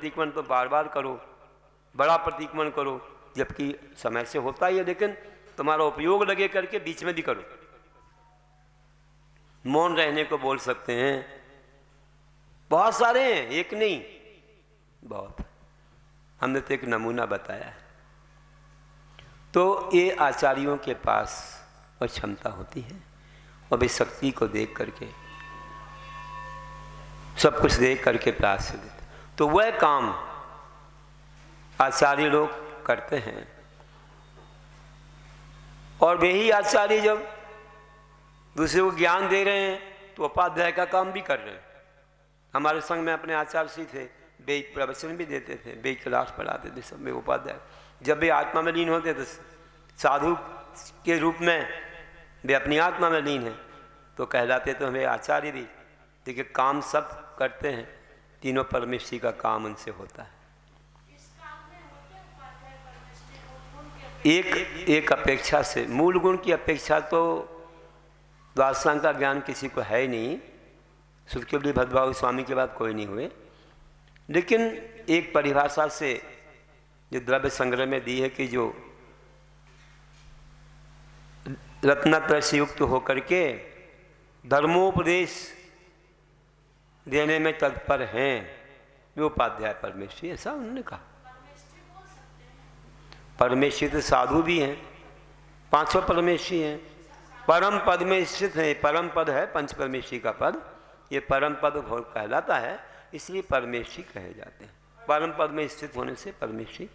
प्रतिक्रमण तो बार बार करो, बड़ा प्रतिक्रमण करो, जबकि समय से होता ही है, लेकिन तुम्हारा उपयोग लगे करके बीच में भी करो। मौन रहने को बोल सकते हैं, बहुत सारे हैं, एक नहीं, बहुत। हमने तो एक नमूना बताया है। तो ये आचार्यों के पास और क्षमता होती है, और वे शक्ति को देख करके, सब कुछ देख करके प्रयास से देते। तो वह काम आचार्य लोग करते हैं, और वे ही आचार्य जब दूसरे को ज्ञान दे रहे हैं तो उपाध्याय का काम भी कर रहे हैं। हमारे संग में अपने आचार्य जी थे, वे प्रवचन भी देते थे, वे क्लास पढ़ाते थे, सब में उपाध्याय। जब वे आत्मा में लीन होते थे, साधु के रूप में वे अपनी आत्मा में लीन हैं, तो कहलाते तो हमें आचार्य भी। देखिए काम सब करते हैं, तीनों परमेश्वरी का काम उनसे होता है। एक अपेक्षा से, मूल गुण की अपेक्षा तो द्वादशांग का ज्ञान किसी को है ही नहीं। सुखदेव भद्रबाहु स्वामी के बाद कोई नहीं हुए, लेकिन एक परिभाषा से जो द्रव्य संग्रह में दी है कि जो रत्नत्रय से युक्त होकर के धर्मोपदेश देने में तत्पर हैं, वे उपाध्याय परमेश्वरी, ऐसा उन्होंने कहा। परमेश्वरी तो साधु भी हैं, पांचों परमेश्वरी हैं, परम पद में स्थित है। परम पद है पंच परमेश्वरी का पद, ये परम पद कहलाता है, इसलिए परमेश्वरी कहे जाते हैं। परम पद में स्थित होने से परमेश्वरी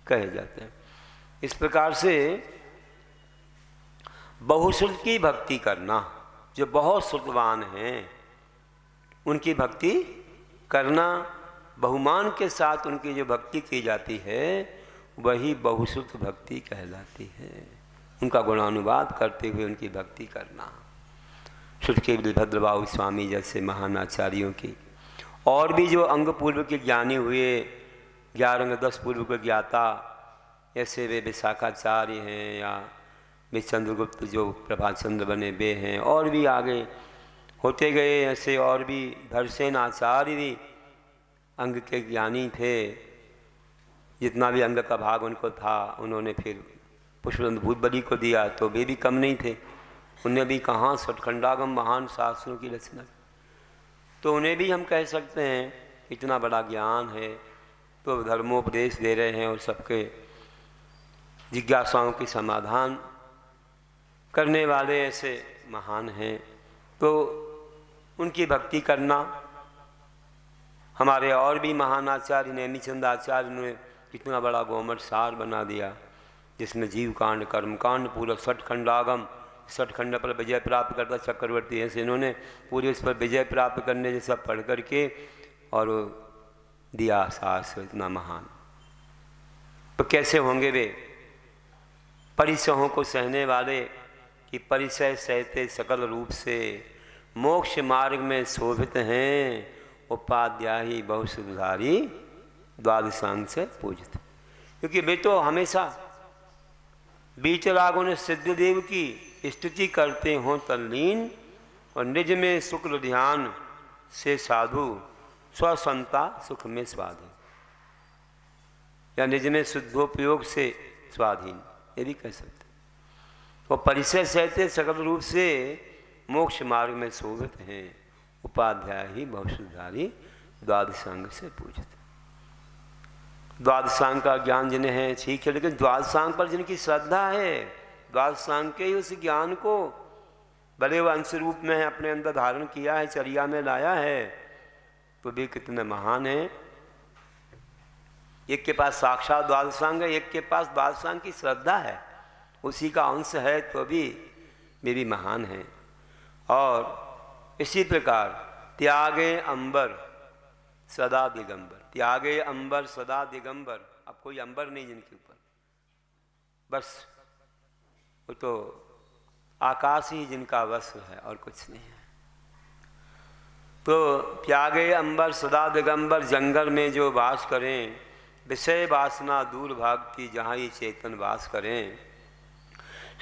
कहे जाते हैं। इस प्रकार से बहुश्रुत की भक्ति करना, जो बहुत श्रुतवान हैं उनकी भक्ति करना, बहुमान के साथ उनकी जो भक्ति की जाती है वही बहुश्रुत भक्ति कहलाती है। उनका गुणानुवाद करते हुए उनकी भक्ति करना। सुखदेव भद्रबाहु स्वामी जैसे महान आचार्यों की, और भी जो अंग पूर्व के ज्ञानी हुए, 11 अंग 10 पूर्व के ज्ञाता, ऐसे वे विशाखाचार्य हैं, या वे चंद्रगुप्त जो प्रभाचंद्र बने वे हैं, और भी आगे होते गए ऐसे, और भी धरसेन आचार्य भी अंग के ज्ञानी थे। जितना भी अंग का भाग उनको था उन्होंने फिर पुष्पदंत भूतबली को दिया, तो वे भी कम नहीं थे। उन्हें भी कहाँ सठखंडागम महान शास्त्रों की रचना, तो उन्हें भी हम कह सकते हैं इतना बड़ा ज्ञान है, तो धर्मोपदेश दे रहे हैं और सबके जिज्ञासाओं की समाधान करने वाले ऐसे महान हैं। तो उनकी भक्ति करना। हमारे और भी महान आचार्य नेमिचंद आचार्य ने कितना बड़ा गोमठ सार बना दिया, जिसमें जीव कांड कर्म कांड पूरा सठखंडागम, सठखंड पर विजय प्राप्त करता चक्रवर्ती ऐसे इन्होंने पूरे उस पर विजय प्राप्त करने जैसा पढ़ करके और दिया सार इतना महान। तो कैसे होंगे वे परिसहों को सहने वाले कि परिसय सहते सकल रूप से मोक्ष मार्ग में शोभित हैं, उपाध्यायी बहुसुधारी द्वादशांग से पूजित। क्योंकि वे तो हमेशा बीचरागों ने सिद्धदेव की स्तुति करते हों तल्लीन, और निज में शुक्ल ध्यान से साधु स्वसंता सुख में स्वाधीन, या निज में शुद्धोपयोग से स्वाधीन, ये भी कह सकते। वो परिचय सहते सकल रूप से मोक्ष मार्ग में शोभित हैं, उपाध्याय ही बहुसुधारी द्वादशांग से पूजित। द्वादशांग का ज्ञान जिन्हें है ठीक है, लेकिन द्वादशांग पर जिनकी श्रद्धा है, द्वादशांग के ही उस ज्ञान को बड़े अंश रूप में अपने अंदर धारण किया है, चर्या में लाया है, तो वे कितने महान हैं। एक के पास साक्षात द्वादशांग है, एक के पास द्वादशांग की श्रद्धा है, उसी का अंश है, तो भी वे भी महान हैं। और इसी प्रकार त्यागे अंबर सदा दिगंबर, त्यागे अंबर सदा दिगंबर। अब कोई अंबर नहीं जिनके ऊपर, बस वो तो आकाश ही जिनका वस्त्र है और कुछ नहीं है। तो त्यागे अंबर सदा दिगंबर, जंगल में जो वास करें, विषय वासना दूर भागती जहाँ ये चेतन वास करें,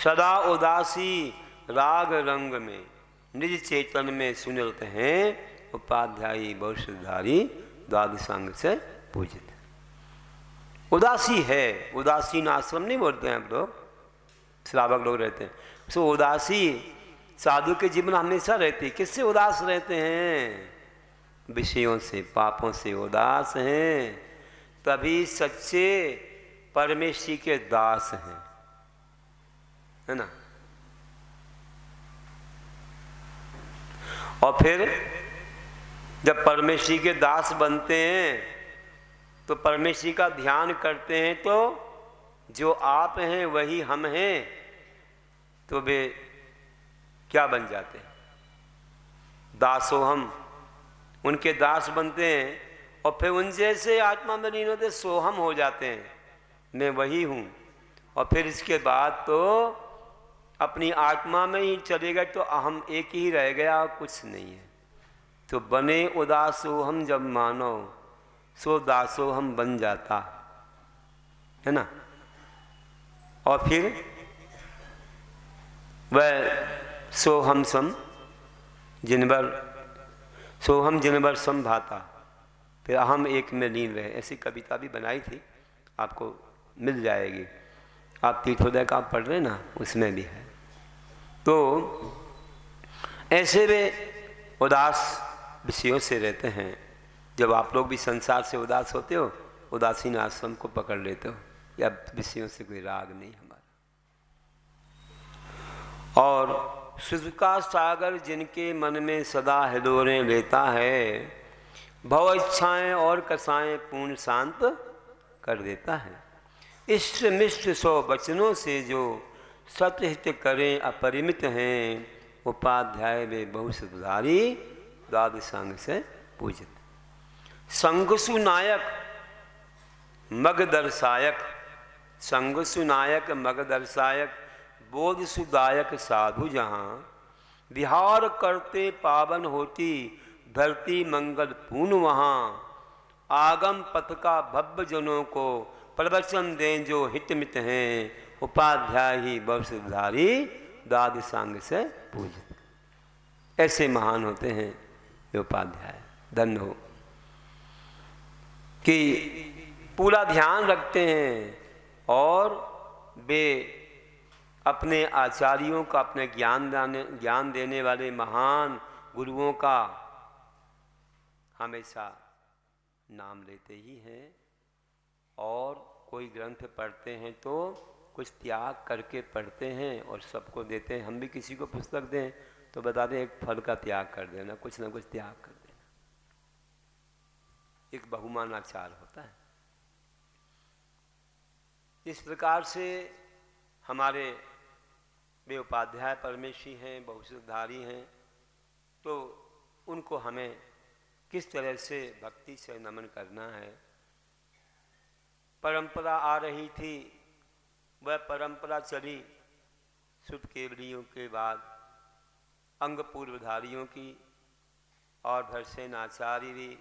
सदा उदासी राग रंग में निज चेतन में सुनिरत हैं, उपाध्यायी बहुसुधारी द्वादशांग से पूजित। उदासी है, उदासीन आश्रम नहीं बोलते हैं हम लोग, श्रावक लोग रहते हैं, सो उदासी साधु के जीवन हमेशा रहती है। किससे उदास रहते हैं? विषयों से, पापों से उदास हैं, तभी सच्चे परमेश्वर के दास हैं, है ना। और फिर जब परमेश्वर के दास बनते हैं तो परमेश्वर का ध्यान करते हैं, तो जो आप हैं वही हम हैं, तो वे क्या बन जाते हैं? दासोहम, उनके दास बनते हैं। और फिर उन जैसे आत्मा में लीन होते सोहम हो जाते हैं, मैं वही हूँ। और फिर इसके बाद तो अपनी आत्मा में ही चले गए, तो अहम एक ही रह गया, कुछ नहीं है। तो बने उदासोहम जब मानो, सो दासोहम बन जाता है ना। और फिर वह सोहम सम जिनबर, सोहम जिनबर सम भाता, फिर अहम एक में लीन रहे। ऐसी कविता भी बनाई थी, आपको मिल जाएगी, आप तीर्थोदय का पढ़ रहे ना, उसमें भी है। तो ऐसे वे उदास विषयों से रहते हैं। जब आप लोग भी संसार से उदास होते हो, उदासीन आश्रम को पकड़ लेते हो, या विषयों से कोई राग नहीं हमारा। और सुख का सागर जिनके मन में सदा हिलोरें लेता है, भव इच्छाएं और कसाएं पूर्ण शांत कर देता है। इष्ट मिष्ट सौ वचनों से जो सतहित करें अपरिमित हैं, उपाध्याय वे बहुसुधारी द्वादशांग से पूजित। संगसु नायक मग दर्शायक, संगसु नायक मग दर्शायक, बोध सुदायक साधु जहाँ, विहार करते पावन होती धरती मंगल पूर्ण वहाँ, आगम पथ का भव्य जनों को प्रवचन दें जो हितमित हैं, उपाध्याय ही वर्षधारी द्वादशांग से पूजित। ऐसे महान होते हैं ये उपाध्याय, धन्य हो कि पूरा ध्यान रखते हैं और वे अपने आचार्यों का, अपने ज्ञान देने वाले महान गुरुओं का हमेशा नाम लेते ही हैं। और कोई ग्रंथ पढ़ते हैं तो कुछ त्याग करके पढ़ते हैं और सबको देते हैं। हम भी किसी को पुस्तक दें तो बता दें एक फल का त्याग कर देना, कुछ ना कुछ त्याग कर देना, एक बहुमानाचार होता है। इस प्रकार से हमारे वे उपाध्याय परमेशी हैं, बहुशुधारी हैं, तो उनको हमें किस तरह से भक्ति से नमन करना है। परंपरा आ रही थी, वह परंपरा चली शुद्ध केवलियों के बाद अंग पूर्वधारियों की, और भरसेन आचार्य भी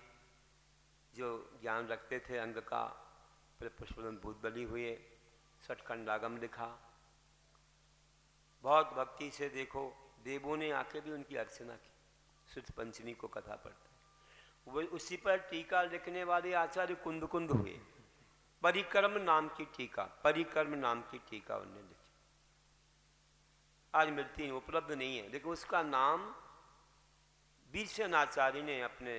जो ज्ञान रखते थे अंग का, फिर पुष्पन भूत बली हुए, सठखंडागम लिखा। बहुत भक्ति से देखो, देवों ने आके भी उनकी अर्चना की, शुद्ध पंचमी को कथा पढ़ते। वो उसी पर टीका लिखने वाले आचार्य कुंद कुंद हुए। परिक्रम नाम की टीका, परिक्रम नाम की टीका उन्होंने लिखी, आज मिलती है, उपलब्ध नहीं है, लेकिन उसका नाम बीरसेन आचार्य ने अपने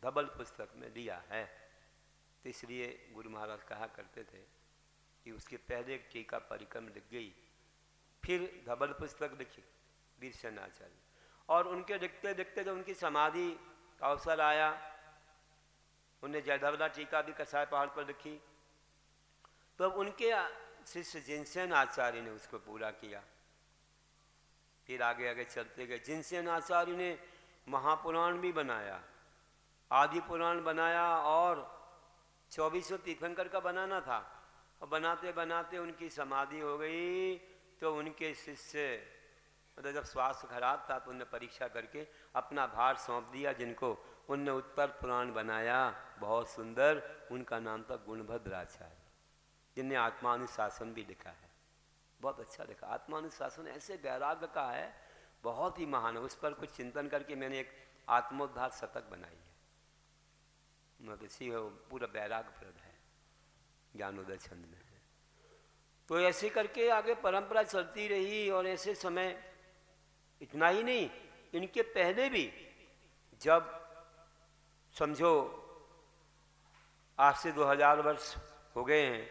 धबल पुस्तक में लिया है। तो इसलिए गुरु महाराज कहा करते थे कि उसके पहले एक टीका परिक्रम लिख गई, फिर धबल पुस्तक लिखी बीरसेन आचार्य। और उनके लिखते लिखते जब उनकी समाधि का अवसर आया, उन्हें जयधवला टीका भी कसाय पहाड़ पर लिखी। तो अब उनके शिष्य जिनसेन आचार्य ने उसको पूरा किया। फिर आगे आगे चलते गए। जिनसेन आचार्य ने महापुराण भी बनाया, आदि पुराण बनाया, और 2400 तीर्थंकर का बनाना था। और बनाते बनाते उनकी समाधि हो गई। तो उनके शिष्य, मतलब जब स्वास्थ्य खराब था तो उन्हें परीक्षा करके अपना भार सौंप दिया जिनको, उनने उत्तर पुराण बनाया, बहुत सुंदर। उनका नाम था गुणभद्राचार्य, जिनने आत्मानुशासन भी लिखा है, बहुत अच्छा लिखा। आत्मानुशासन ऐसे वैराग्य का है, बहुत ही महान है। उस पर कुछ चिंतन करके मैंने एक आत्मोद्धार शतक बनाई है। महर्षि है वो पूरा वैराग्यप्रद है, ज्ञानोदय छंद में है। तो ऐसे करके आगे परंपरा चलती रही। और ऐसे समय इतना ही नहीं, इनके पहले भी जब समझो आज से 2000 वर्ष हो गए हैं,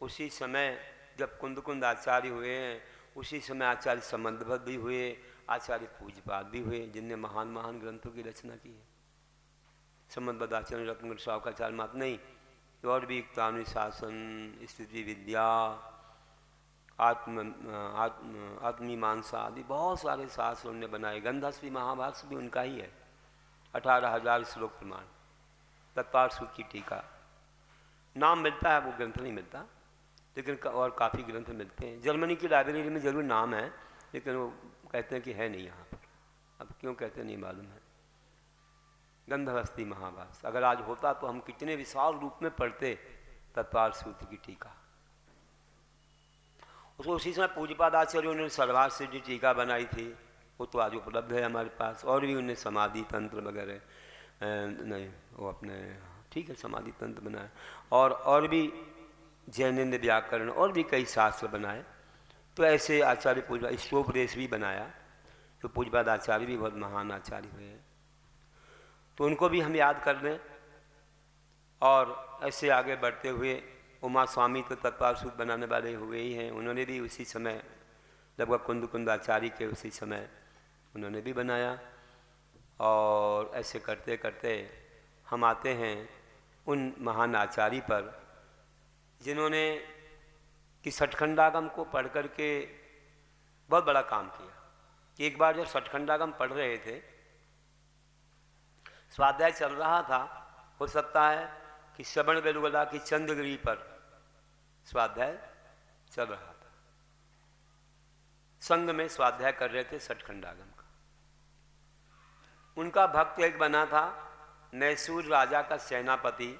उसी समय जब कुंद आचार्य हुए हैं, उसी समय आचार्य संबंधभद्र भी हुए, आचार्य पूज्यपाद भी हुए, जिनने महान महान ग्रंथों की रचना की है। संबंधभद्र आचार्य रत्नगढ़ शावकाचार्य मात्र नहीं, तो और भी तानुशासन, स्थिति विद्या, आत्मीमांसा आदि बहुत सारे शास्त्र उन्होंने बनाए। गंधस्वी महाभाष्य भी उनका ही है, 18,000 श्लोक प्रमाण। तत्पाल सूत्र की टीका, नाम मिलता है, वो ग्रंथ नहीं मिलता, लेकिन और काफ़ी ग्रंथ मिलते हैं। जर्मनी की लाइब्रेरी में जरूर नाम है, लेकिन वो कहते हैं कि है नहीं यहाँ पर। अब क्यों कहते हैं नहीं मालूम है। गंधहस्ती महाभाष्य अगर आज होता तो हम कितने विशाल रूप में पढ़ते तत्पाल सूत्र की टीका। उसको उसी समय पूज्यपाद आचार्यों ने सर्वार्थ से जो टीका बनाई थी, वो तो आज उपलब्ध है हमारे पास। और भी उन्हें समाधि तंत्र वगैरह नहीं, वो अपने ठीक है समाधि तंत्र बनाए, और भी जैनेन्द्र व्याकरण और भी कई शास्त्र बनाए। तो ऐसे आचार्य पूज्यपाद ईश्वरोपदेश भी बनाया, तो पूज्यपाद आचार्य भी बहुत महान आचार्य हुए हैं, तो उनको भी हम याद कर लें। और ऐसे आगे बढ़ते हुए उमा स्वामी तो तत्पाल सूत्र बनाने वाले हुए ही हैं, उन्होंने भी उसी समय लगभग कुंद आचार्य के उसी समय उन्होंने भी बनाया। और ऐसे करते करते हम आते हैं उन महान आचार्य पर जिन्होंने कि सठखंडागम को पढ़ कर के बहुत बड़ा काम किया। एक बार जब सठखंडागम पढ़ रहे थे, स्वाध्याय चल रहा था, हो सकता है कि श्रवण बेलगोला की चंद्रगिरी पर स्वाध्याय चल रहा था, संघ में स्वाध्याय कर रहे थे सठखंडागम का। उनका भक्त एक बना था, मैसूर राजा का सेनापति,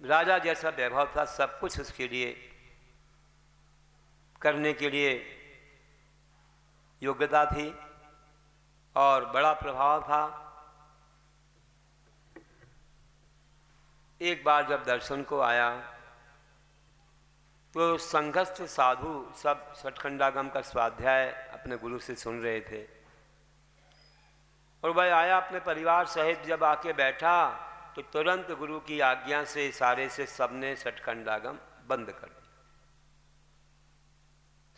राजा जैसा वैभव था, सब कुछ उसके लिए करने के लिए योग्यता थी और बड़ा प्रभाव था। एक बार जब दर्शन को आया तो संघस्थ साधु सब सठखंडागम का स्वाध्याय अपने गुरु से सुन रहे थे, और वह आया अपने परिवार सहित जब आके बैठा तो तुरंत गुरु की आज्ञा से इशारे से सबने सठखंडागम बंद कर दिया,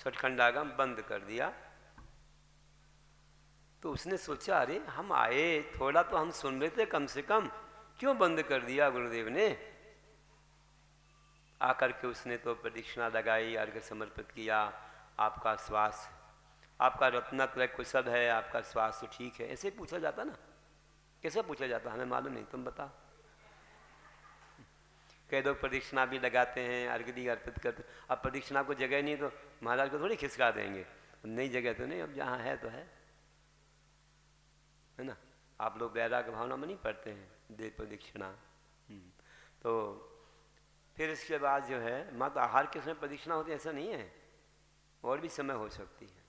सठखंडागम बंद कर दिया। तो उसने सोचा अरे हम आए, थोड़ा तो हम सुन रहे थे कम से कम, क्यों बंद कर दिया गुरुदेव ने। आकर के उसने तो प्रदक्षिणा लगाई, अर्घ्य समर्पित किया, आपका स्वास्थ्य, आपका रत्नत्रय कुशल है, आपका स्वास्थ्य ठीक है, ऐसे पूछा जाता ना। कैसे पूछा जाता हमें मालूम नहीं, तुम बताओ। कई लोग प्रदक्षिणा भी लगाते हैं, अर्घ्य भी अर्पित करते। अब प्रदक्षिणा को जगह नहीं तो महाराज को थोड़ी खिसका देंगे, नई जगह तो नहीं, अब जहाँ है तो है ना। आप लोग वैराग्य भावना में नहीं पढ़ते हैं देव प्रदक्षिणा। तो फिर इसके बाद जो है मात्र आहार के समय प्रदक्षिणा होती है ऐसा नहीं है, और भी समय हो सकती है।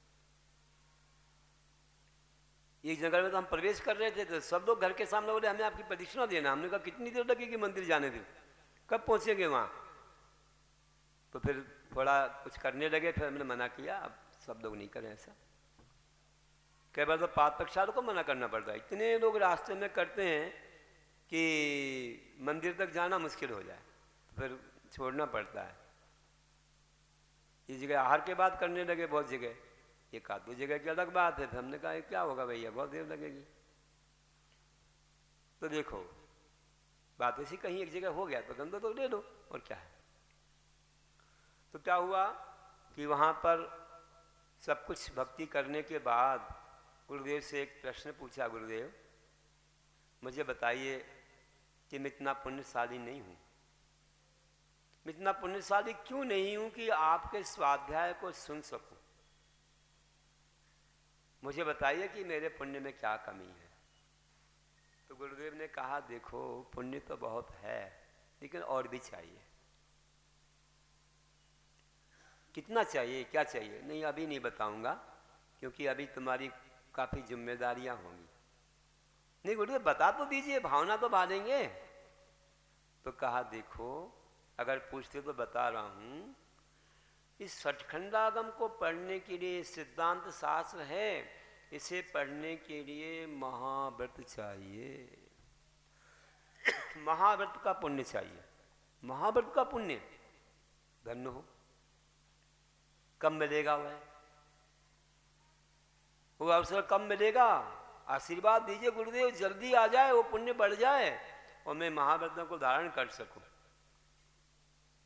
एक जगह में तो हम प्रवेश कर रहे थे तो सब लोग घर के सामने बोले हमें आपकी प्रदक्षिणा देना। हमने कहा कितनी देर लगेगी मंदिर जाने में, कब पहुंचेंगे वहाँ। तो फिर थोड़ा कुछ करने लगे, फिर हमने मना किया अब सब लोग नहीं करें ऐसा। कई बार तो पाद प्रक्षाल को मना करना पड़ता है, इतने लोग रास्ते में करते हैं कि मंदिर तक जाना मुश्किल हो जाए, तो फिर छोड़ना पड़ता है। इस जगह आहार के बाद करने लगे बहुत जगह, एक आध दो जगह की अलग बात है। फिर हमने कहा क्या होगा भैया, बहुत देर लगेगी। तो देखो बात ऐसी, कहीं एक जगह हो गया तो गंदा तो ले लो, और क्या है। तो क्या हुआ कि वहाँ पर सब कुछ भक्ति करने के बाद गुरुदेव से एक प्रश्न पूछा, गुरुदेव मुझे बताइए कि मैं इतना पुण्यशाली नहीं हूँ, मैं इतना पुण्यशाली क्यों नहीं हूँ कि आपके स्वाध्याय को सुन सकूं। मुझे बताइए कि मेरे पुण्य में क्या कमी है। तो गुरुदेव ने कहा देखो पुण्य तो बहुत है, लेकिन और भी चाहिए। कितना चाहिए, क्या चाहिए? नहीं अभी नहीं बताऊंगा, क्योंकि अभी तुम्हारी काफ़ी जिम्मेदारियां होंगी। नहीं गुरुदेव बता तो दीजिए, भावना तो बांधेंगे। तो कहा देखो, अगर पूछते तो बता रहा हूँ, इस सठखंडागम को पढ़ने के लिए सिद्धांत शास्त्र है, इसे पढ़ने के लिए महाव्रत चाहिए। महाव्रत का पुण्य चाहिए। महाव्रत का पुण्य धन्य हो, कब मिलेगा? वो अवसर कब मिलेगा? आशीर्वाद दीजिए गुरुदेव, जल्दी आ जाए, वो पुण्य बढ़ जाए और मैं महाव्रतों को धारण कर सकूं।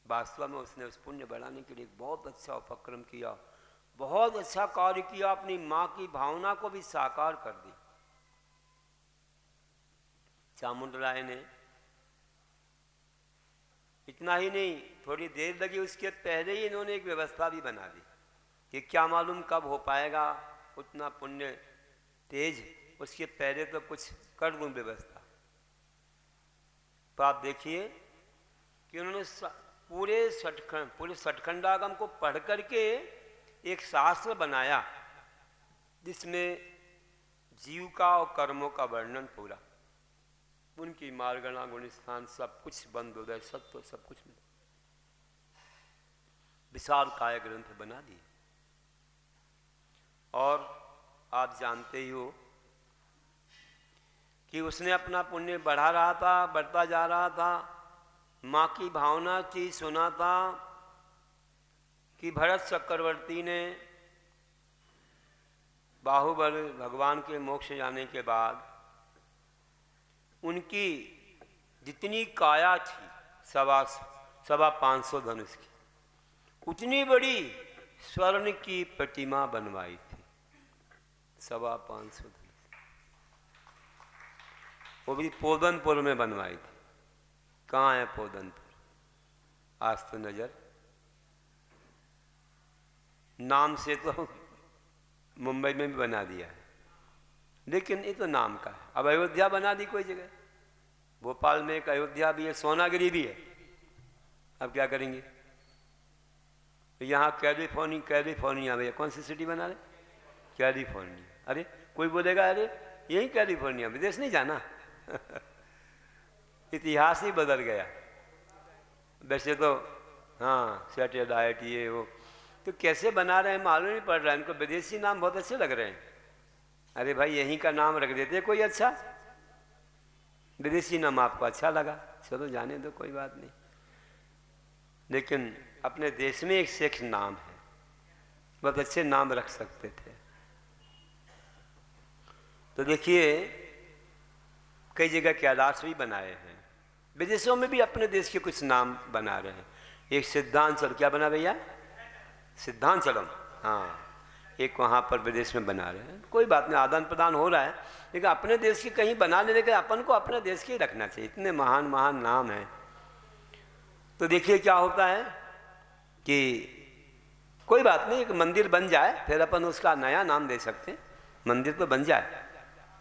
वास्तव में उसने उस पुण्य बढ़ाने के लिए बहुत अच्छा उपक्रम किया, बहुत अच्छा कार्य किया, अपनी माँ की भावना को भी साकार कर दी। चामुंडराय ने इतना ही नहीं, थोड़ी देर लगी, उसके पहले ही इन्होंने एक व्यवस्था भी बना दी कि क्या मालूम कब हो पाएगा उतना पुण्य तेज, उसके पहले तो कुछ कर दूं व्यवस्था। तो आप देखिए कि उन्होंने पूरे सठखंडागम को पढ़ करके एक शास्त्र बनाया जिसमें जीव का और कर्मों का वर्णन पूरा, उनकी मार्गणा गुण स्थान सब कुछ बंद हो गए, सत्व सब कुछ में विशाल काय ग्रंथ बना दिए। और आप जानते ही हो कि उसने अपना पुण्य बढ़ा रहा था, बढ़ता जा रहा था। माँ की भावना थी, सुना था कि भरत चक्रवर्ती ने बाहुबल भगवान के मोक्ष जाने के बाद उनकी जितनी काया थी 550 धनुष की, उतनी बड़ी स्वर्ण की प्रतिमा बनवाई थी। 550 धनुष, वो भी पोदनपुर में बनवाई थी। कहाँ है पोदनपुर? आज तो नजर नाम से तो मुंबई में भी बना दिया है, लेकिन ये तो नाम का है। अब अयोध्या बना दी कोई जगह, भोपाल में एक अयोध्या भी है, सोनागिरी भी है। अब क्या करेंगे? यहाँ कैलिफोर्निया भैया, कौन सी सिटी बना रहे? कैलिफोर्निया। अरे कोई बोलेगा अरे यही कैलिफोर्निया, विदेश नहीं जाना। इतिहास ही बदल गया। वैसे तो हाँ सैटेलाइट ये वो, तो कैसे बना रहे हैं मालूम नहीं पड़ रहा है। इनको विदेशी नाम बहुत अच्छे लग रहे हैं। अरे भाई यहीं का नाम रख देते कोई अच्छा, विदेशी नाम आपको अच्छा लगा, चलो जाने दो, कोई बात नहीं। लेकिन अपने देश में एक शेख नाम है, बहुत अच्छे नाम रख सकते थे। तो देखिए कई जगह कैलाश भी बनाए हैं, विदेशों में भी अपने देश के कुछ नाम बना रहे हैं। एक सिद्धांचल, क्या बना भैया? सिद्धांचलम, हाँ, एक वहाँ पर विदेश में बना रहे हैं। कोई बात नहीं, आदान प्रदान हो रहा है, लेकिन अपने देश की कहीं बना लेने के अपन को अपने देश के ही रखना चाहिए। इतने महान महान नाम हैं। तो देखिए क्या होता है कि कोई बात नहीं, एक मंदिर बन जाए फिर अपन उसका नया नाम दे सकते हैं। मंदिर तो बन जाए,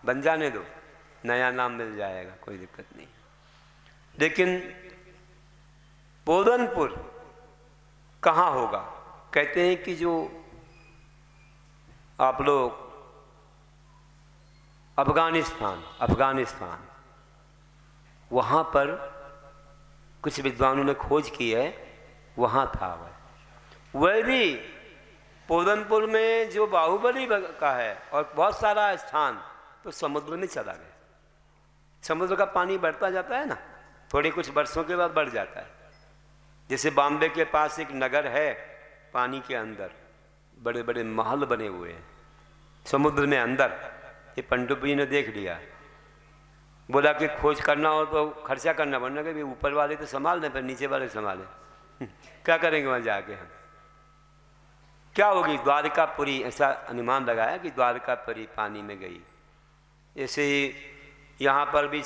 बन जाने दो, नया नाम मिल जाएगा, कोई दिक्कत नहीं। लेकिन पोदनपुर कहाँ होगा? कहते हैं कि जो आप लोग अफगानिस्तान वहाँ पर कुछ विद्वानों ने खोज की है, वहाँ था वह भी पोदनपुर में जो बाहुबली का है, और बहुत सारा स्थान तो समुद्र में चला गया। समुद्र का पानी बढ़ता जाता है ना, थोड़े कुछ वर्षों के बाद बढ़ जाता है। जैसे बॉम्बे के पास एक नगर है, पानी के अंदर बड़े बड़े महल बने हुए हैं समुद्र में अंदर। ये पंडुपी ने देख लिया, बोला कि खोज करना हो तो खर्चा करना पड़ना, कि ऊपर वाले तो संभाल दें, फिर नीचे वाले संभालें। क्या करेंगे वहाँ जाके हम? क्या होगी? द्वारकापुरी, ऐसा अनुमान लगाया कि द्वारकापुरी पानी में गई। ऐसे ही यहाँ पर भी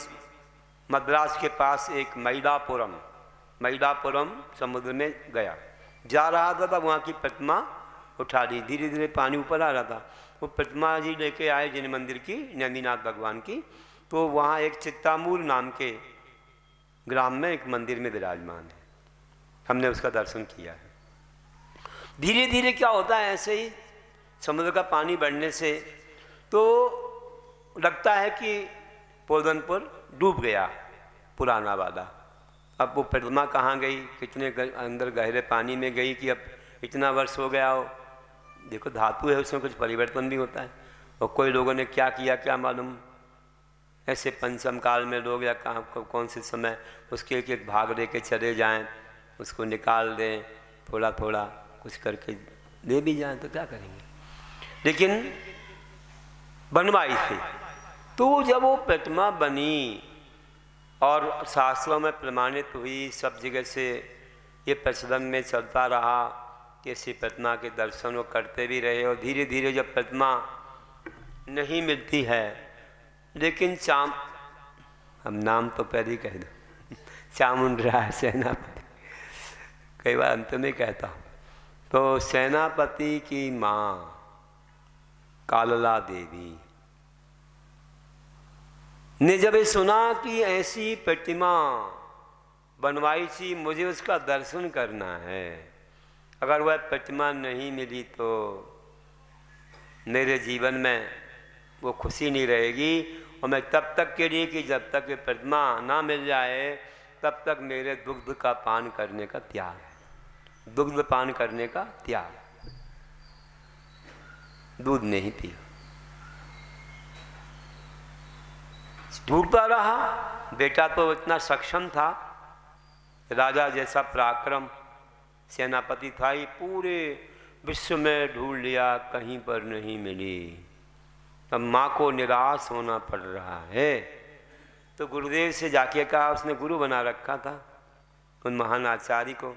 मद्रास के पास एक मैलापुरम समुद्र में गया, जा रहा था, तब वहाँ की प्रतिमा उठा ली। धीरे धीरे पानी ऊपर आ रहा था, वो प्रतिमा जी लेके आए जिन मंदिर की, नेमिनाथ भगवान की। तो वहाँ एक चित्तामूल नाम के ग्राम में एक मंदिर में विराजमान है, हमने उसका दर्शन किया है। धीरे धीरे क्या होता है, ऐसे ही समुद्र का पानी बढ़ने से तो लगता है कि पोदनपुर डूब गया, पुराना वादा। अब वो प्रतिमा कहाँ गई, कितने अंदर गहरे पानी में गई कि अब इतना वर्ष हो गया हो। देखो धातु है, उसमें कुछ परिवर्तन भी होता है। और कोई लोगों ने क्या किया क्या मालूम, ऐसे पंचम काल में लोग या कहाँ कौन से समय उसके एक एक भाग लेके चले जाएं, उसको निकाल दें, थोड़ा थोड़ा कुछ करके दे भी जाएं तो क्या करेंगे। लेकिन बनवाई थी। तो जब वो प्रतिमा बनी और शास्त्रों में प्रमाणित हुई, सब जगह से ये प्रचलन में चलता रहा कि ऐसी प्रतिमा के दर्शन वो करते भी रहे। और धीरे धीरे जब प्रतिमा नहीं मिलती है, लेकिन हम नाम तो पहले ही कह दो, चामुंडराय सेनापति, कई बार अंत में कहता हूँ। तो सेनापति की माँ कालला देवी ने जब ये सुना कि ऐसी प्रतिमा बनवाई थी, मुझे उसका दर्शन करना है, अगर वह प्रतिमा नहीं मिली तो मेरे जीवन में वो खुशी नहीं रहेगी। और मैं तब तक के लिए कि जब तक ये प्रतिमा ना मिल जाए तब तक मेरे दुग्ध का पान करने का त्याग है, दुग्ध पान करने का त्याग, दूध नहीं पिया। ढूंढता रहा, बेटा तो इतना सक्षम था, राजा जैसा पराक्रम सेनापति था ही, पूरे विश्व में ढूंढ लिया, कहीं पर नहीं मिली। अब माँ को निराश होना पड़ रहा है। तो गुरुदेव से जाके कहा, उसने गुरु बना रखा था उन महान आचार्य को,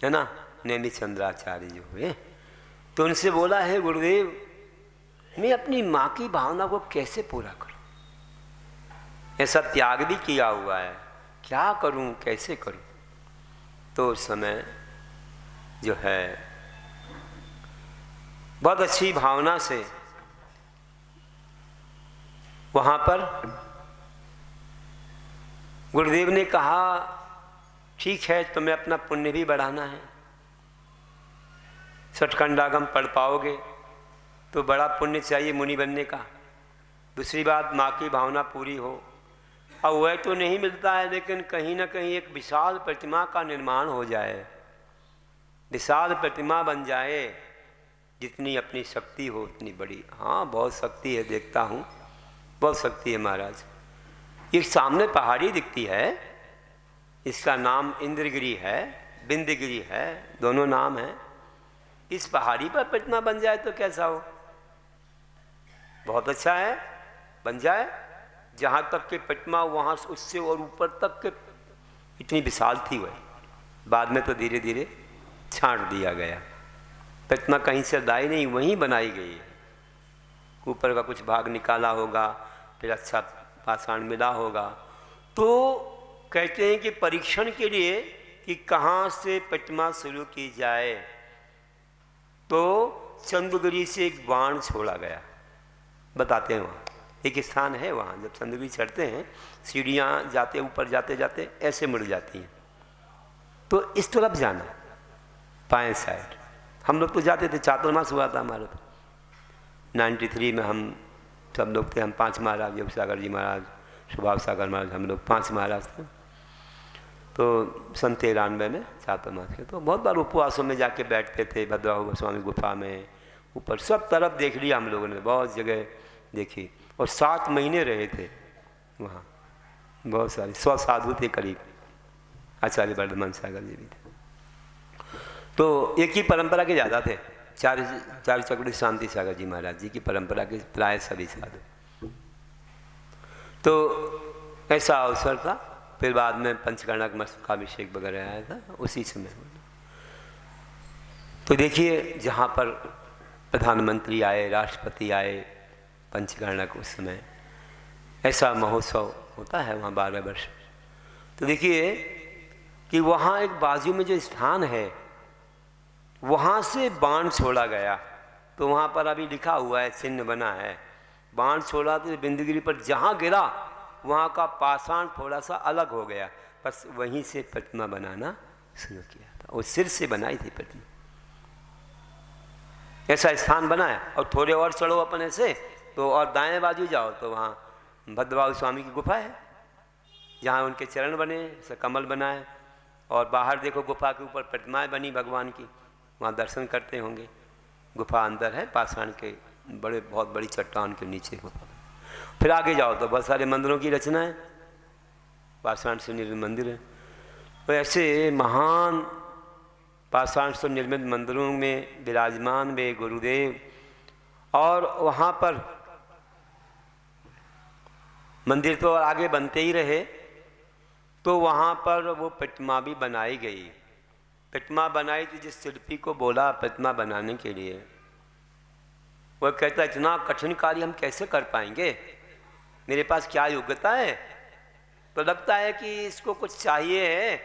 है ना, नेमि चंद्राचार्य जो हुए। तो उनसे बोला है गुरुदेव मैं अपनी माँ की भावना को कैसे पूरा करूं, ऐसा त्याग भी किया हुआ है, क्या करूं कैसे करूं। तो उस समय जो है बहुत अच्छी भावना से वहाँ पर गुरुदेव ने कहा ठीक है तुम्हें अपना पुण्य भी बढ़ाना है, सठखंडागम पढ़ पाओगे तो बड़ा पुण्य चाहिए मुनि बनने का। दूसरी बात माँ की भावना पूरी हो। अब वह तो नहीं मिलता है, लेकिन कहीं ना कहीं एक विशाल प्रतिमा का निर्माण हो जाए, विशाल प्रतिमा बन जाए, जितनी अपनी शक्ति हो उतनी बड़ी। हाँ बहुत शक्ति है, देखता हूँ बहुत शक्ति है महाराज। ये सामने पहाड़ी दिखती है, इसका नाम इंद्रगिरी है, बिंदगिरी है, दोनों नाम है। इस पहाड़ी पर प्रतिमा बन जाए तो कैसा हो, बहुत अच्छा है, बन जाए। जहाँ तक के प्रतिमा वहाँ उससे और ऊपर तक के इतनी विशाल थी वह, बाद में तो धीरे धीरे छांट दिया गया। प्रतिमा कहीं से दाई नहीं, वहीं बनाई गई है। ऊपर का कुछ भाग निकाला होगा, फिर अच्छा पाषाण मिला होगा। तो कहते हैं कि परीक्षण के लिए कि कहाँ से प्रतिमा शुरू की जाए, तो चंद्रगिरी से एक बाण छोड़ा गया, बताते हैं वहाँ एक स्थान है, वहाँ जब चंद्रगिरी चढ़ते हैं सीढ़ियाँ जाते ऊपर जाते जाते ऐसे मुड़ जाती हैं, तो इस तरफ जाना बाएं साइड। हम लोग तो जाते थे, चातुर्मास हुआ था हमारा तो 93 में, हम सब लोग थे, हम 5 महाराज, योग सागर जी महाराज, सुभाष सागर महाराज, हम लोग 5 महाराज थे। तो सन 93 में चातुर्मास के तो बहुत बार उपवासों में जाके बैठते थे, भद्रबाहु गोस्वामी गुफा में, ऊपर सब तरफ देख लिया हम लोगों ने, बहुत जगह देखी। और 7 महीने रहे थे वहाँ, बहुत सारे 100 साधु थे करीब, आचार्य वर्धमान सागर जी भी थे। तो एक ही परंपरा के ज़्यादा थे, चार चक्री शांति सागर जी महाराज जी की परंपरा के प्राय सभी साधु। तो ऐसा अवसर था। फिर बाद में पंचकर्णा का मस्तकाभिषेक वगैरह आया था उसी समय। तो देखिए जहाँ पर प्रधानमंत्री आए, राष्ट्रपति आए, पंचकर्णा उस समय ऐसा महोत्सव होता है वहाँ 12 वर्ष। तो देखिए कि वहाँ एक बाजू में जो स्थान है वहाँ से बाण छोड़ा गया, तो वहाँ पर अभी लिखा हुआ है, चिन्ह बना है, बाण छोड़ा तो बिंदगिरी पर जहाँ गिरा वहाँ का पाषाण थोड़ा सा अलग हो गया, बस वहीं से प्रतिमा बनाना शुरू किया था। और सिर से बनाई थी प्रतिमा, ऐसा स्थान बनाया। और थोड़े और चढ़ो अपने से तो और दाएं बाजू जाओ तो वहाँ भद्रबाहु स्वामी की गुफा है, जहाँ उनके चरण बने ऐसा कमल बनाए, और बाहर देखो गुफा के ऊपर प्रतिमाएं बनी भगवान की, वहाँ दर्शन करते होंगे। गुफा अंदर है, पाषाण के बड़े बहुत बड़ी चट्टान के नीचे गुफा। फिर आगे जाओ तो बहुत सारे मंदिरों की रचना है, पाषाण से निर्मित मंदिर है। तो ऐसे महान पाषाण से निर्मित मंदिरों में विराजमान वे गुरुदेव, और वहाँ पर मंदिर तो आगे बनते ही रहे, तो वहाँ पर वो प्रतिमा भी बनाई गई। प्रतिमा बनाई थी, जिस शिल्पी को बोला प्रतिमा बनाने के लिए, वह कहता इतना कठिन कार्य हम कैसे कर पाएंगे, मेरे पास क्या योग्यता है। तो लगता है कि इसको कुछ चाहिए है,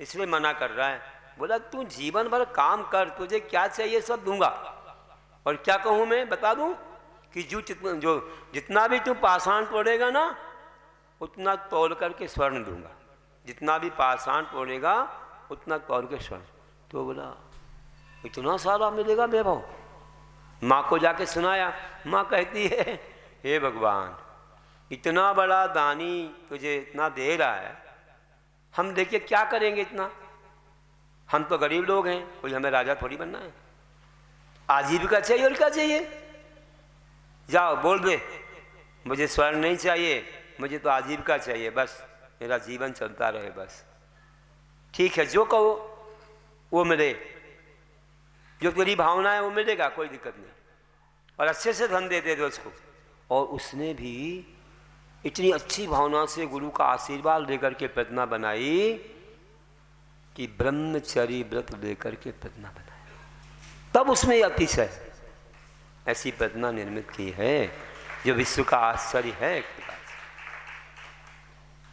इसलिए मना कर रहा है। बोला तू जीवन भर काम कर, तुझे क्या चाहिए सब दूंगा। और क्या कहूँ मैं, बता दूं कि जो जितना भी तू पाषाण तोड़ेगा ना, उतना तोड़ करके स्वर्ण दूंगा। जितना भी पाषाण तोड़ेगा उतना तोड़ के स्वर्ण। तो बोला इतना सारा मिलेगा वैभव। माँ को जाके सुनाया, माँ कहती है हे भगवान, इतना बड़ा दानी तुझे इतना दे रहा है, हम देखिए क्या करेंगे इतना। हम तो गरीब लोग हैं, कोई हमें राजा थोड़ी बनना है। आजीविका चाहिए और क्या चाहिए, जाओ बोल दे मुझे स्वर्ण नहीं चाहिए, मुझे तो आजीविका चाहिए, बस मेरा जीवन चलता रहे बस। ठीक है, जो कहो वो मिले, जो तेरी भावना है वो मिलेगा, कोई दिक्कत नहीं। और अच्छे से धन दे दे उसको। और उसने भी इतनी अच्छी भावना से गुरु का आशीर्वाद लेकर के प्रतिमा बनाई कि ब्रह्मचर्य व्रत लेकर के प्रतिमा बनाई। तब उसमें अतिशय ऐसी प्रतिमा निर्मित की है जो विश्व का आश्चर्य है।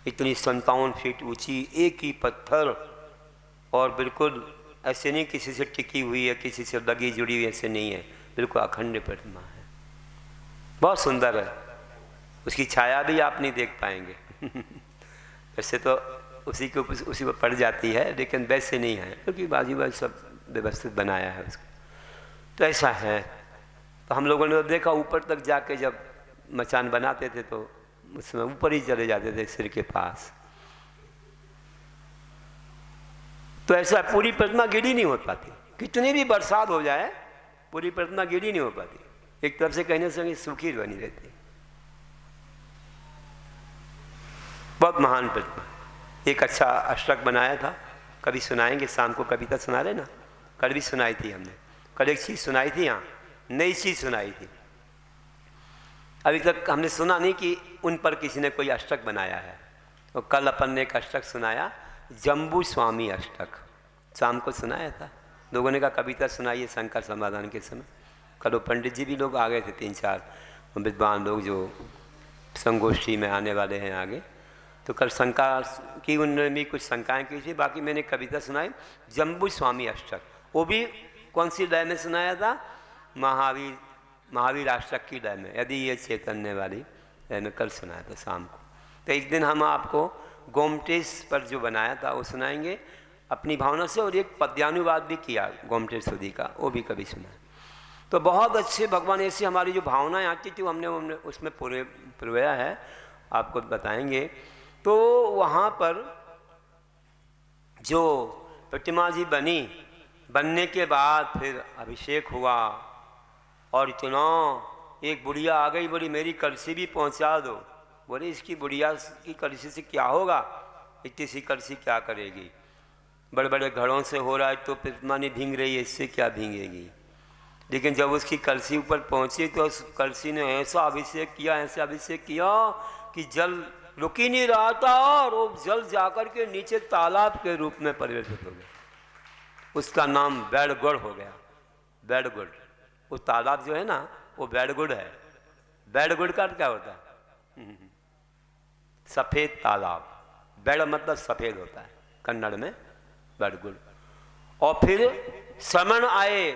इतनी 57 फीट ऊंची, एक ही पत्थर, और बिल्कुल ऐसे नहीं किसी से टिकी हुई है, किसी से लगी जुड़ी हुई, ऐसे नहीं है, बिल्कुल अखंड प्रतिमा है, बहुत सुंदर है। उसकी छाया भी आप नहीं देख पाएंगे वैसे तो उसी पर पड़ जाती है, लेकिन वैसे नहीं है, क्योंकि बाजू बाजू सब व्यवस्थित बनाया है उसको। तो ऐसा है। तो हम लोगों ने तो देखा ऊपर तक जाके, जब मचान बनाते थे तो उसमें ऊपर ही चले जाते थे सिर के पास। तो ऐसा पूरी प्रतिमा गीली नहीं हो पाती, कितनी भी बरसात हो जाए पूरी प्रतिमा गीली नहीं हो पाती, एक तरफ से कहने से सूखी बनी रहती। बहुत महान प्रतिमा। एक अच्छा अष्टक बनाया था, कभी सुनाएंगे, शाम को कविता सुना रहे ना, कल भी सुनाई थी हमने, कल एक चीज़ सुनाई थी, यहाँ नई चीज़ सुनाई थी। अभी तक हमने सुना नहीं कि उन पर किसी ने कोई अष्टक बनाया है। तो कल अपन ने एक अष्टक सुनाया, जम्बू स्वामी अष्टक, शाम को सुनाया था। लोगों ने कहा कविता सुनाइए शंकर समाधान के समय। कल वो पंडित जी भी लोग आ गए थे, 3-4 विद्वान लोग जो संगोष्ठी में आने वाले हैं आगे। तो कल शंका की, उन्होंने भी कुछ शंकाएँ की थी, बाकी मैंने कविता सुनाई जम्बू स्वामी अष्टक। वो भी कौन सी लय में सुनाया था, महावीर अष्टक की लय में, यदि ये चैतन्य वाली लय में कल सुनाया था शाम को। तो एक दिन हम आपको गोमटेश पर जो बनाया था वो सुनाएंगे अपनी भावना से, और एक पद्यानुवाद भी किया गोमटेश सुधी का, वो भी कभी सुना। तो बहुत अच्छे भगवान, ऐसी हमारी जो भावनाएं आती थी हमने उसमें पुरवाया है, आपको बताएंगे। तो वहाँ पर जो प्रतिमा जी बनने के बाद फिर अभिषेक हुआ, और इतना एक बुढ़िया आ गई, बोली मेरी कलसी भी पहुँचा दो। बोले इसकी बुढ़िया की कलसी से क्या होगा, इतनी सी कलसी क्या करेगी, बड़े बड़े घड़ों से हो रहा है तो प्रतिमा नहीं भींग रही है, इससे क्या भींगेगी। लेकिन जब उसकी कलसी ऊपर पहुंची तो उस कलसी ने ऐसा अभिषेक किया कि जल रुक ही नहीं रहा था, और वो जल जाकर के नीचे तालाब के रूप में परिवर्तित हो गया। उसका नाम बैड़गुड़ हो गया, बैड़गुड़। वो तालाब जो है ना वो बैड़गुड़ है। बैड़गुड़ का क्या होता है, सफ़ेद तालाब। बैड़ मतलब सफ़ेद होता है कन्नड़ में, बैड़गुड़। और फिर श्रमण आए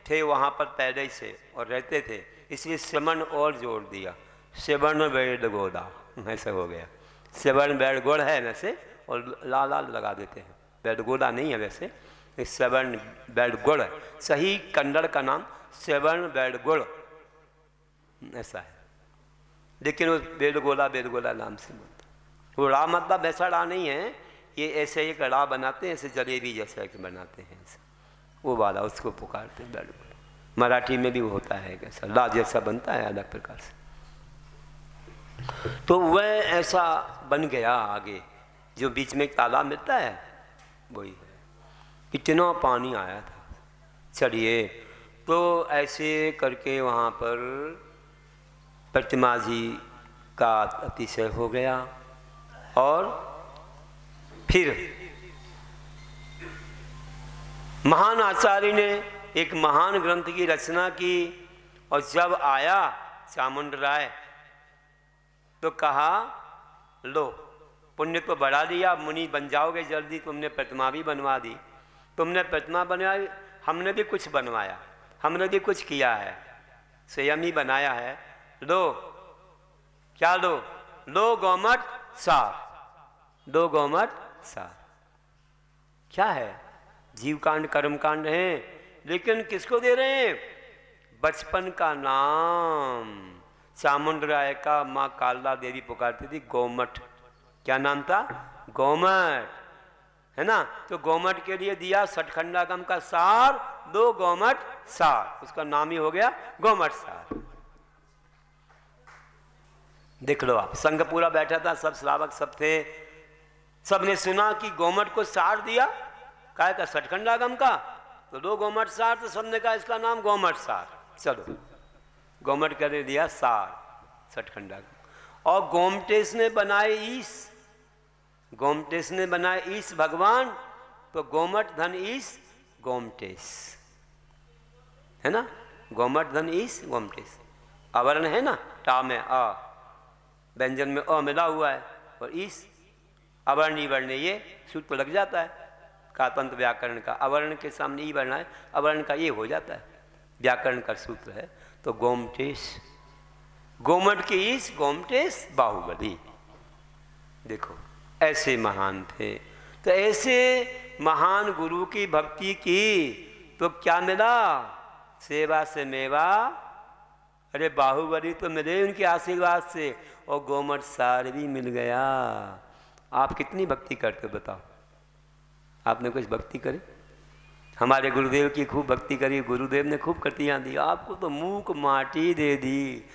थे वहाँ पर पहले से और रहते थे, इसलिए श्रमण और जोड़ दिया, श्रवण बैड़गोदा, ऐसे हो गया। श्रवण बैड़गुड़ है वैसे, और लाल लाल लगा देते हैं, बैड़गोदा नहीं है वैसे, श्रवण बैड़गुड़ सही कन्नड़ का नाम, श्रवण बैड़गुड़ ऐसा है। लेकिन वो बैड़गोला नाम से बोलता। वो ड़ा मतलब वैसा ड़ा नहीं है, ये ऐसे एक ड़ा बनाते हैं, ऐसे जलेबी जैसा कि बनाते हैं ऐसे, वो वाला उसको पुकारते हैं बेल गुड़। मराठी में भी वो होता है कैसा ला जैसा बनता है अलग प्रकार से। तो वह ऐसा बन गया आगे, जो बीच में एक तालाब मिलता है वही है। इतना पानी आया था। चलिए, तो ऐसे करके वहाँ पर प्रतिमा जी का अतिशय हो गया। और फिर महान आचार्य ने एक महान ग्रंथ की रचना की, और जब आया चामुंड राय तो कहा लो पुण्य तो बढ़ा दिया, मुनि बन जाओगे जल्दी, तुमने प्रतिमा भी बनवा दी, तुमने प्रतिमा बनवाई, हमने भी कुछ बनवाया, हमने भी कुछ किया है, स्वयं ही बनाया है, लो क्या लो, लो गौमठ सार, दो गौमठ सार। क्या है, जीव कांड कर्म कांड है, लेकिन किसको दे रहे हैं, बचपन का नाम। चामुंड राय का माँ काला देवी पुकारती थी गौमठ, क्या नाम था, गौमठ, है ना। तो गौमठ के लिए दिया सठखंडागम का सार, दो गौमठ सार, उसका नाम ही हो गया गौमठ सार। देख लो आप, संघ पूरा बैठा था, सब श्रावक सब थे, सबने सुना कि गौमठ को सार दिया, काय का सठखंडागम का, तो दो गौमठ सार, तो सबने कहा इसका नाम गौमठ सार, चलो गौमठ कर दिया सार सठखंडागम। और गोमटेश ने बनाए ईश, गोमटेश ने बनाए ईश भगवान, तो गोमठ धन ईश गोमटेश, है ना, गोमठ धन ईश गोमटेश। आवरण है ना, टा में आ, व्यंजन में अ मिला हुआ है, और ईश अवर्ण ई वर्ण, ये सूत्र लग जाता है कातंत्र व्याकरण का, अवर्ण के सामने ई वर्ण है, अवर्ण का ये हो जाता है, व्याकरण का सूत्र है। तो गोमटेश, गोमठ की ईश गोमटेश बाहुबली, देखो ऐसे महान थे। तो ऐसे महान गुरु की भक्ति की तो क्या मिला, सेवा से मेवा, अरे बाहुबली तो मिले उनके आशीर्वाद से, और गोमठ सार भी मिल गया। आप कितनी भक्ति करते हो बताओ, आपने कुछ भक्ति करी, हमारे गुरुदेव की खूब भक्ति करी, गुरुदेव ने खूब कृतियाँ दी, आपको तो मूक माटी दे दी,